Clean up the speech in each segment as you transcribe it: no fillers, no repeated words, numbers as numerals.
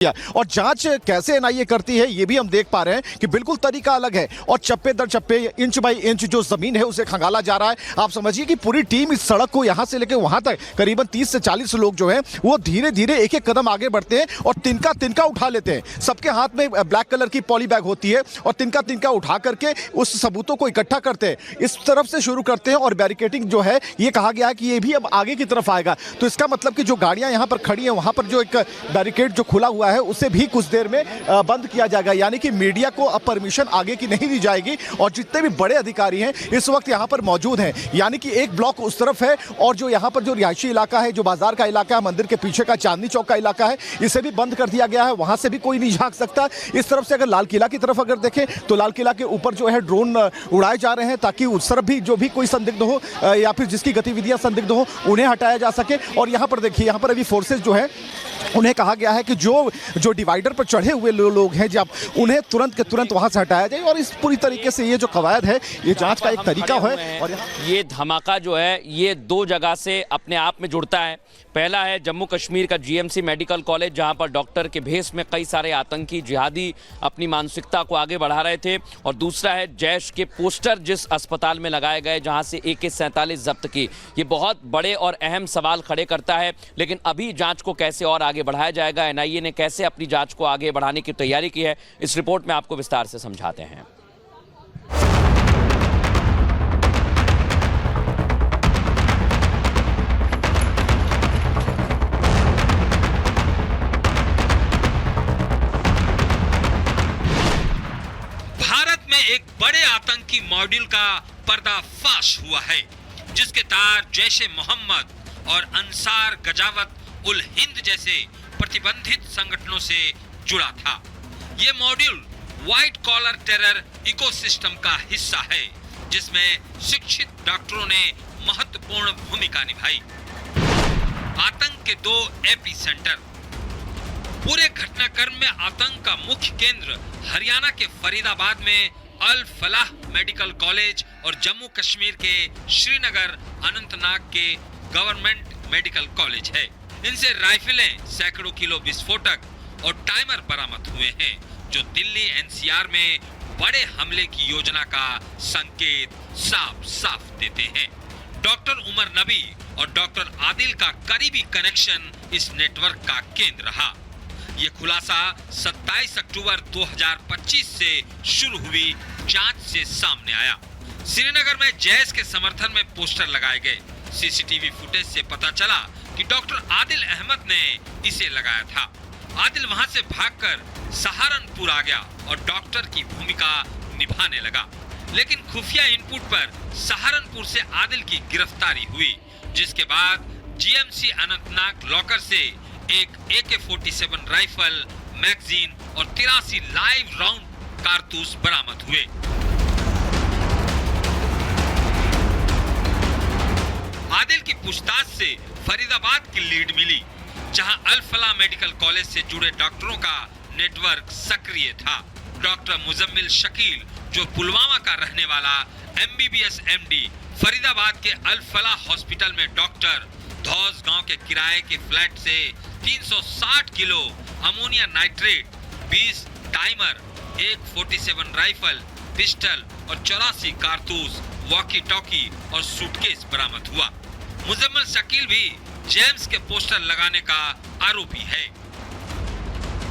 और जांच कैसे एनआईए करती है ये भी हम देख पा रहे हैं कि बिल्कुल तरीका अलग है और चप्पे दर चप्पे इंच बाय इंच जो जमीन है उसे खंगाला जा रहा है। आप समझिए कि पूरी टीम इस सड़क को यहां से लेकर वहां तक करीबन 30 से 40 लोग जो हैं वो धीरे धीरे एक एक कदम आगे बढ़ते हैं और तिनका तिनका उठा लेते हैं। सबके हाथ में ब्लैक कलर की पॉली बैग होती है और तिनका तिनका उठा करके उस सबूतों को इकट्ठा करते हैं। इस तरफ से शुरू करते हैं और बैरिकेडिंग जो है ये कहा गया है कि ये भी अब आगे की तरफ आएगा। तो इसका मतलब कि जो गाड़ियां यहां पर खड़ी हैं वहां पर जो एक बैरिकेड जो खुला हुआ है उसे भी कुछ देर में बंद किया जाएगा, यानी कि मीडिया को अब परमिशन आगे की नहीं दी जाएगी। और जितने भी बड़े अधिकारी हैं इस वक्त यहां पर मौजूद हैं, यानी कि एक ब्लॉक उस तरफ है और जो यहां पर जो रिहायशी इलाका है, जो बाजार का इलाका है, मंदिर के पीछे का चांदनी चौक का इलाका है, इसे भी बंद कर दिया गया है। वहां से भी कोई नहीं झांक सकता। इस तरफ से अगर लाल किला की तरफ अगर देखें तो लाल किला के ऊपर जो है ड्रोन उड़ाए जा रहे हैं ताकि उस तरफ भी जो भी कोई संदिग्ध हो या फिर जिसकी गतिविधियां संदिग्ध हो उन्हें हटाया जा सके। और यहां पर देखिए, यहां पर अभी फोर्सेज जो है उन्हें कहा गया है कि जो डिवाइडर पर चढ़े हुए लोग हैं जब उन्हें तुरंत के तुरंत वहां से हटाया जाए। और इस पूरी तरीके से ये जो कवायद है ये जांच का एक तरीका है। और ये धमाका जो है ये दो जगह से अपने आप में जुड़ता है। पहला है जम्मू कश्मीर का जीएमसी मेडिकल कॉलेज, जहां पर डॉक्टर के भेष में कई सारे आतंकी जिहादी अपनी मानसिकता को आगे बढ़ा रहे थे। और दूसरा है जैश के पोस्टर जिस अस्पताल में लगाए गए जहां से AK-47 जब्त की। ये बहुत बड़े और अहम सवाल खड़े करता है। लेकिन अभी जांच को कैसे और आगे बढ़ाया जाएगा, एनआईए ने कैसे अपनी जांच को आगे बढ़ाने की तैयारी की है, इस रिपोर्ट में आपको विस्तार से समझाते हैं। भारत में एक बड़े आतंकी मॉड्यूल का पर्दाफाश हुआ है जिसके तार जैश ए मोहम्मद और अंसार गजावत उल हिंद जैसे प्रतिबंधित संगठनों से जुड़ा था। ये module white collar terror ecosystem का हिस्सा है जिसमें शिक्षित डॉक्टरों ने महत्वपूर्ण भूमिका निभाई। आतंक के दो एपी सेंटर। पूरे घटनाक्रम में आतंक का मुख्य केंद्र हरियाणा के फरीदाबाद में अल फलाह मेडिकल कॉलेज और जम्मू कश्मीर के श्रीनगर अनंतनाग के गवर्नमेंट मेडिकल कॉलेज है। इनसे राइफलें, सैकड़ों किलो विस्फोटक और टाइमर बरामद हुए हैं जो दिल्ली NCR में बड़े हमले की योजना का संकेत साफ साफ देते हैं। डॉक्टर उमर नबी और डॉक्टर आदिल का करीबी कनेक्शन इस नेटवर्क का केंद्र रहा। ये खुलासा 27 अक्टूबर 2025 से शुरू हुई जांच से सामने आया। श्रीनगर में जैश के समर्थन में पोस्टर लगाए गए। सीसीटीवी फुटेज से पता चला कि डॉक्टर आदिल अहमद ने इसे लगाया था। आदिल वहां से भागकर सहारनपुर आ गया और डॉक्टर की भूमिका निभाने लगा। लेकिन खुफिया इनपुट पर सहारनपुर से आदिल की गिरफ्तारी हुई, जिसके बाद जीएमसी अनंतनाग लॉकर से एक AK-47 राइफल, मैगजीन और 83 लाइव राउंड कारतूस बरामद हुए। आदिल की पूछताछ से फरीदाबाद की लीड मिली, जहां अल फलाह मेडिकल कॉलेज से जुड़े डॉक्टरों का नेटवर्क सक्रिय था। डॉक्टर मुजम्मिल शकील, जो पुलवामा का रहने वाला MBBS MD, फरीदाबाद के अल फलाह हॉस्पिटल में डॉक्टर, धौस गांव के किराए के फ्लैट से 360 किलो अमोनिया नाइट्रेट, 20 टाइमर, एक 47 राइफल, पिस्टल और 84 कारतूस, वॉकी टॉकी और सूटकेस बरामद हुआ। मुजम्मिल शकील भी जेम्स के पोस्टर लगाने का आरोपी है।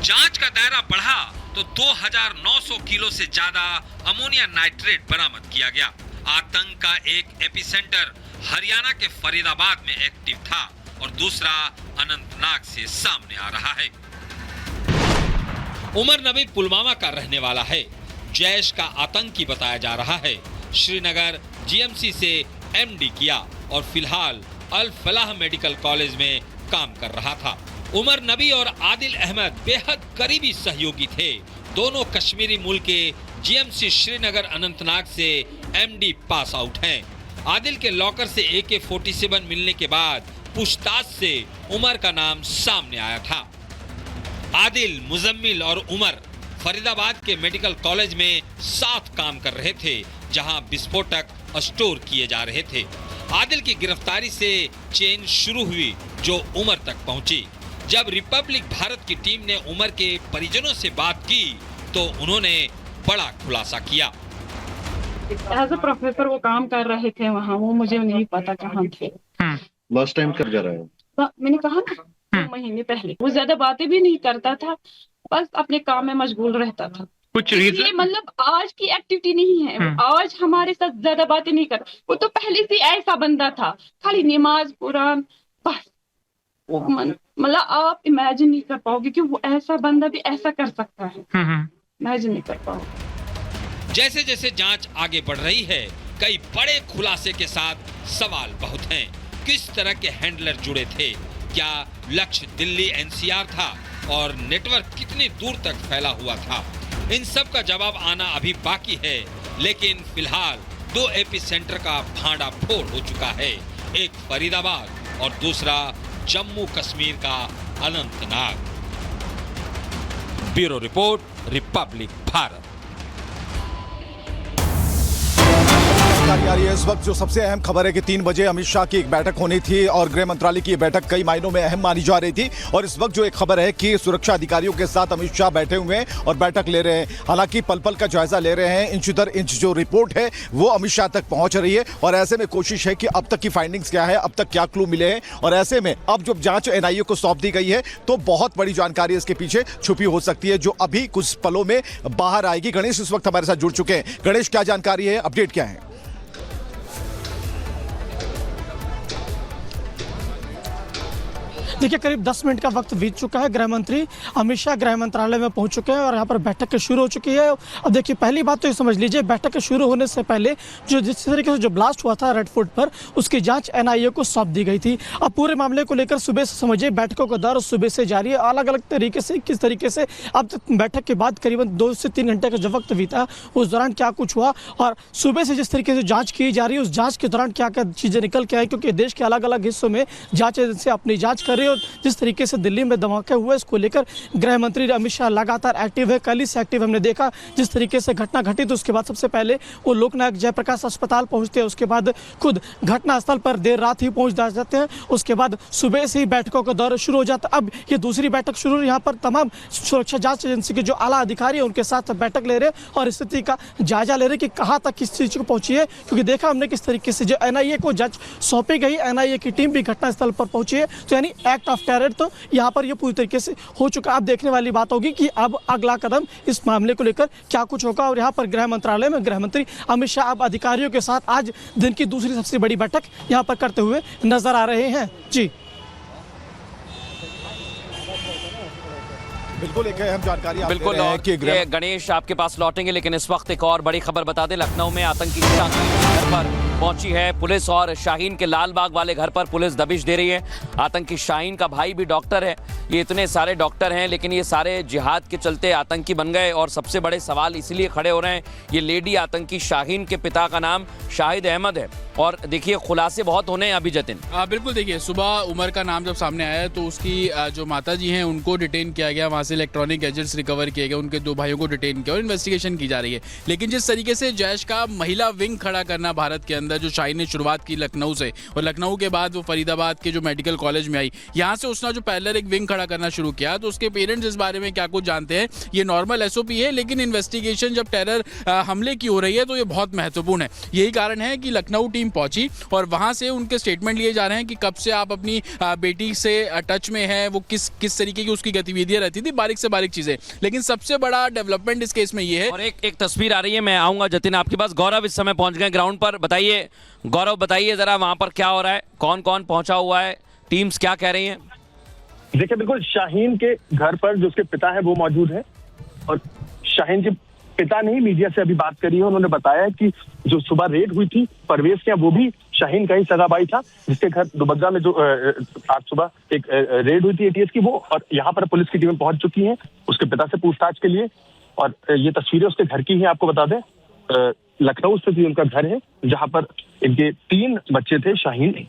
जांच का दायरा बढ़ा तो 2900 किलो से ज्यादा अमोनिया नाइट्रेट बरामद किया गया। आतंक का एक एपिसेंटर हरियाणा के फरीदाबाद में एक्टिव था और दूसरा अनंतनाग से सामने आ रहा है। उमर नबी पुलवामा का रहने वाला है। जैश का आतंकी बताया जा रहा है। श्रीनगर जीएमसी से MD किया और फिलहाल अल फलाह मेडिकल कॉलेज में काम कर रहा था। उमर नबी और आदिल अहमद बेहद करीबी सहयोगी थे। दोनों कश्मीरी मूल के जीएमसी श्रीनगर अनंतनाग से MD पास आउट हैं। आदिल के लॉकर से AK-47 मिलने के बाद पूछताछ से उमर का नाम सामने आया था। आदिल, मुजम्मिल और उमर फरीदाबाद के मेडिकल कॉलेज में साथ काम कर रहे थे, जहां विस्फोटक स्टोर किए जा रहे थे। आदिल की गिरफ्तारी से चेन शुरू हुई जो उमर तक पहुंची। जब रिपब्लिक भारत की टीम ने उमर के परिजनों से बात की तो उन्होंने बड़ा खुलासा किया। एज अ प्रोफेसर वो काम कर रहे थे वहाँ, वो मुझे नहीं पता कहाँ थे। लास्ट टाइम कब जा रहा है? मैंने कहा ना 2 महीने पहले। वो ज्यादा बातें भी नहीं करता था, बस अपने काम में मशगूल रहता था। कुछ रीजन मतलब आज की एक्टिविटी नहीं है, आज हमारे साथ ज्यादा बातें नहीं कर। वो तो पहले से ऐसा बंदा था, खाली नमाज कुरान बस। वो मतलब आप इमेजिन नहीं कर पाओगे कि वो ऐसा बंदा भी ऐसा कर सकता है। इमेजिन नहीं कर पाओगे। जैसे जैसे जांच आगे बढ़ रही है, कई बड़े खुलासे के साथ सवाल बहुत हैं। किस तरह के हैंडलर जुड़े थे? क्या लक्ष्य दिल्ली एनसीआर था? और नेटवर्क कितनी दूर तक फैला हुआ था? इन सब का जवाब आना अभी बाकी है, लेकिन फिलहाल 2 एपी सेंटर का भांडा फोड़ हो चुका है। एक फरीदाबाद और दूसरा जम्मू कश्मीर का Anantnag. Bureau report, Republic Bharat. जानकारी आ रही है इस वक्त जो सबसे अहम खबर है कि 3 बजे अमित शाह की एक बैठक होनी थी और गृह मंत्रालय की ये बैठक कई मायनों में अहम मानी जा रही थी। और इस वक्त जो एक खबर है कि सुरक्षा अधिकारियों के साथ अमित शाह बैठे हुए हैं और बैठक ले रहे हैं। हालांकि पल पल का जायजा ले रहे हैं, इंच दर इंच जो रिपोर्ट है वो अमित शाह तक पहुंच रही है। और ऐसे में कोशिश है कि अब तक की फाइंडिंग्स क्या है, अब तक क्या क्लू मिले हैं। और ऐसे में अब जब जांच एनआईए को सौंप दी गई है तो बहुत बड़ी जानकारी इसके पीछे छुपी हो सकती है, जो अभी कुछ पलों में बाहर आएगी। गणेश इस वक्त हमारे साथ जुड़ चुके हैं। गणेश, क्या जानकारी है, अपडेट क्या है? देखिए, करीब 10 मिनट का वक्त बीत चुका है। गृह मंत्री अमित शाह गृह मंत्रालय में पहुंच चुके हैं और यहाँ पर बैठक शुरू हो चुकी है। अब देखिए, पहली बात तो ये समझ लीजिए, बैठक शुरू होने से पहले जिस तरीके से जो ब्लास्ट हुआ था रेड फोर्ट पर, उसकी जांच एनआईए को सौंप दी गई थी। अब पूरे मामले को लेकर सुबह से समझिए बैठकों का दौर सुबह से जारी है। अलग अलग तरीके से किस तरीके से अब तक बैठक के बाद करीबन 2 से 3 घंटे का जो वक्त बीता, उस दौरान क्या कुछ हुआ और सुबह से जिस तरीके से जाँच की जा रही है, उस जाँच के दौरान क्या क्या चीज़ें निकल के आई, क्योंकि देश के अलग अलग हिस्सों में जाँच एजेंसी अपनी जाँच कर रही है। और जिस तरीके से दिल्ली में धमाके हुए, इसको लेकर गृह मंत्री अमित शाह लगातार एक्टिव है। कल ही से एक्टिव हमने देखा। जिस तरीके से घटना घटी तो उसके बाद सबसे पहले वो लोकनायक जयप्रकाश अस्पताल पहुंचते हैं, उसके बाद खुद घटनास्थल पर देर रात ही पहुंच जाते हैं। उसके बाद सुबह से ही बैठकों का दौर शुरू हो जाता है। अब ये दूसरी बैठक शुरू, यहाँ पर तमाम सुरक्षा जांच एजेंसी के जो आला अधिकारी हैं उनके साथ बैठक ले रहे हैं और स्थिति का जायजा ले रहे हैं कि कहाँ तक किस चीज़ को पहुंची है। क्योंकि देखा हमने किस तरीके से जो एनआईए को जांच सौंपी गई, एनआईए की टीम भी घटनास्थल पर पहुंची है। तो यानी एक्ट ऑफ टेरर तो यहाँ पर ये पूरी तरीके से हो चुका। अब देखने वाली बात होगी कि अब अगला कदम इस मामले को लेकर क्या कुछ होगा। और यहाँ पर गृह मंत्रालय में गृह मंत्री अमित शाह अब अधिकारियों के साथ आज दिन की दूसरी सबसे बड़ी बैठक यहाँ पर करते हुए नजर आ रहे हैं। जी बिल्कुल, एक अहम जानकारी आप बिल्कुल। दे रहे हैं कि ये गणेश आपके पास लौटेंगे, लेकिन इस वक्त एक और बड़ी खबर बता दें। लखनऊ में आतंकी घर पर पहुंची है पुलिस और शाहीन के लालबाग वाले घर पर पुलिस दबिश दे रही है। आतंकी शाहीन का भाई भी डॉक्टर है। ये इतने सारे डॉक्टर हैं, लेकिन ये सारे जिहाद के चलते आतंकी बन गए। और सबसे बड़े सवाल इसलिए खड़े हो रहे हैं, ये लेडी आतंकी शाहीन के पिता का नाम शाहिद अहमद है। और देखिए, खुलासे बहुत होने हैं अभी जतिन। बिल्कुल, देखिए, सुबह उमर का नाम जब सामने आया तो उसकी जो माता जी हैं उनको डिटेन किया गया, वहाँ से इलेक्ट्रॉनिक गैजेट्स रिकवर किए गए, उनके 2 भाइयों को डिटेन किया और इन्वेस्टिगेशन की जा रही है। लेकिन जिस तरीके से जैश का महिला विंग खड़ा करना भारत के अंदर, जो शाहीन ने शुरुआत की लखनऊ से, और लखनऊ के बाद वो फरीदाबाद के जो मेडिकल कॉलेज में आई, यहाँ से उसने जो पैरेलल एक विंग खड़ा करना शुरू किया। तो उसके पेरेंट्स इस बारे में क्या कुछ जानते हैं, ये नॉर्मल एसओपी है, लेकिन इन्वेस्टिगेशन जब टेरर हमले की हो रही है तो ये बहुत महत्वपूर्ण है। यही कारण है कि लखनऊ टीम पहुंची और वहां से उनके स्टेटमेंट लिए जा रहे हैं कि कब से आप अपनी बेटी से टच में है, वो किस तरीके की उसकी गतिविधियां रहती थी, बारीक से बारीक चीजें। लेकिन सबसे बड़ा डेवलपमेंट इस केस में ये है। और एक तस्वीर आ रही है, मैं आऊंगा जतिन आपके पास। गौरव इस समय पहुंच गए ग्राउंड पर। बताइए गौरव, बताइए जरा वहां पर क्या हो रहा है, कौन कौन पहुंचा हुआ है, टीम्स क्या कह रही हैं? देखिए, बिल्कुल शाहीन के घर पर जो उसके पिता है वो मौजूद है और शाहीन के पिता ने ही मीडिया से अभी बात करी है। उन्होंने बताया कि जो सुबह रेड हुई थी परवेज के, वो भी शाहीन का ही सगा भाई था, जिसके घर दुबग्गा में जो आज सुबह एक रेड हुई थी एटीएस की, वो और यहाँ पर पुलिस की टीमें पहुंच चुकी हैं उसके पिता से पूछताछ के लिए। और ये तस्वीरें उसके घर की हैं, आपको बता दें लखनऊ स्थित उनका घर है जहाँ पर इनके 3 बच्चे थे शाहीन।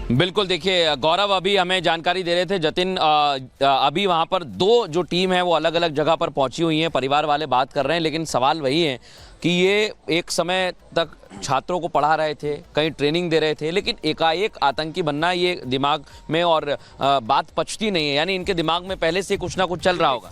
बिल्कुल, देखिए गौरव अभी हमें जानकारी दे रहे थे, जतिन अभी वहाँ पर 2 जो टीम है वो अलग अलग जगह पर पहुंची हुई हैं, परिवार वाले बात कर रहे हैं, लेकिन सवाल वही है कि ये एक समय तक छात्रों को पढ़ा रहे थे, कहीं ट्रेनिंग दे रहे थे, लेकिन एकाएक आतंकी बनना ये दिमाग में और बात पचती नहीं है, यानी इनके दिमाग में पहले से कुछ ना कुछ चल रहा होगा।